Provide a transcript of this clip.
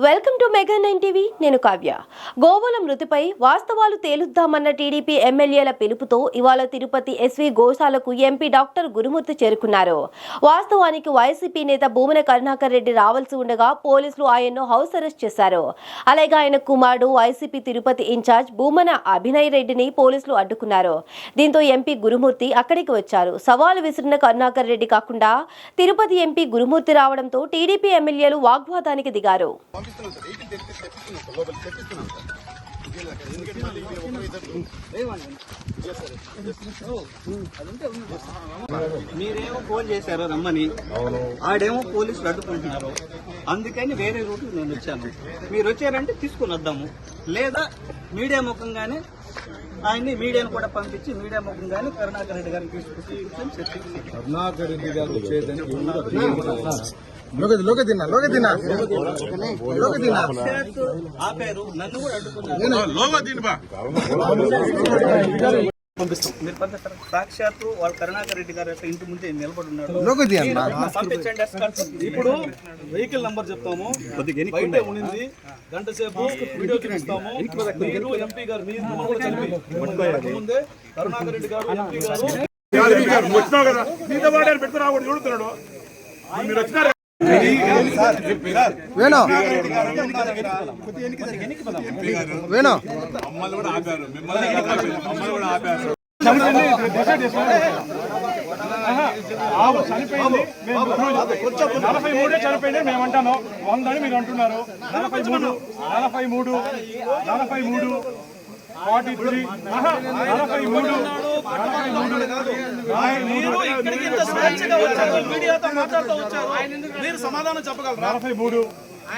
Welcome to mega 9 TV. నేను కావ్య. గోవుల మృతిపై వాస్తవాలు తేలుద్దామన్న టీడీపీ ఎమ్మెల్యేల పిలుపుతో ఇవాళ తిరుపతి ఎస్వి గోశాలకు ఎంపీ డాక్టర్ గురుమూర్తి చేరుకున్నారు. వాస్తవానికి వైసీపీ నేత భూమన కరుణాకర్ రెడ్డి రావాల్సి ఉండగా పోలీసులు ఆయన్ను హౌస్ అరెస్ట్ చేశారు. అలాగే ఆయన కుమారుడు వైసీపీ తిరుపతి ఇన్ఛార్జ్ భూమన అభినయ్ రెడ్డిని పోలీసులు అడ్డుకున్నారు. దీంతో ఎంపీ గురుమూర్తి అక్కడికి వచ్చారు. సవాలు విసిరిన కరుణాకర్ రెడ్డి కాకుండా తిరుపతి ఎంపీ గురుమూర్తి రావడంతో టీడీపీ ఎమ్మెల్యేలు వాగ్వాదానికి దిగారు. మీరేమో ఫోన్ చేశారు రమ్మని, ఆడేమో పోలీసులు అడ్డుకుంటున్నారు. అందుకని వేరే రూట్ నేను వచ్చాను. మీరు వచ్చారంటే తీసుకుని వద్దాము, లేదా మీడియా ముఖంగానే ఆయన్ని మీడియాను కూడా పంపించి మీడియా ముఖంగానే కరుణాకర్ రెడ్డి గారిని తీసుకొచ్చి కరుణాకర్ రెడ్డి గారు ఆపారు. నన్ను కూడా అడ్డుకున్నారు. మీరు పంపిస్తారు. సాక్షాత్తు వాళ్ళు కరుణాకర్ రెడ్డి గారు ఇంటి ముందే నిలబడి ఉన్నారు. పంపించండి. ఇప్పుడు వెహికల్ నంబర్ చెప్తాము, బయట ఉండింది, గంట సేపు వీడియో చూపిస్తాము. మీరు ఎంపీ గారు ముందే కరుణాకర్ రెడ్డి గారు ఎంపీ గారు వచ్చినావు కదా, నీతో పాటు పెట్టుకుని రాకూడదు చూడుతున్నాడు. మీరు వచ్చినారు మమ్మల్ని కూడా ఆపారు, మిమ్మల్ని కూడా ఆపారు. చనిపోయింది 43 చనిపోయింది మేము అంటాను, 100 అని మీరు అంటున్నారు. 43 43 43 మీరు ఇక్కడికి ఇంత స్వేచ్ఛగా వచ్చారు, మీడియాతో మాట్లాడుతూ వచ్చారు, మీరు సమాధానం చెప్పగలరు. 43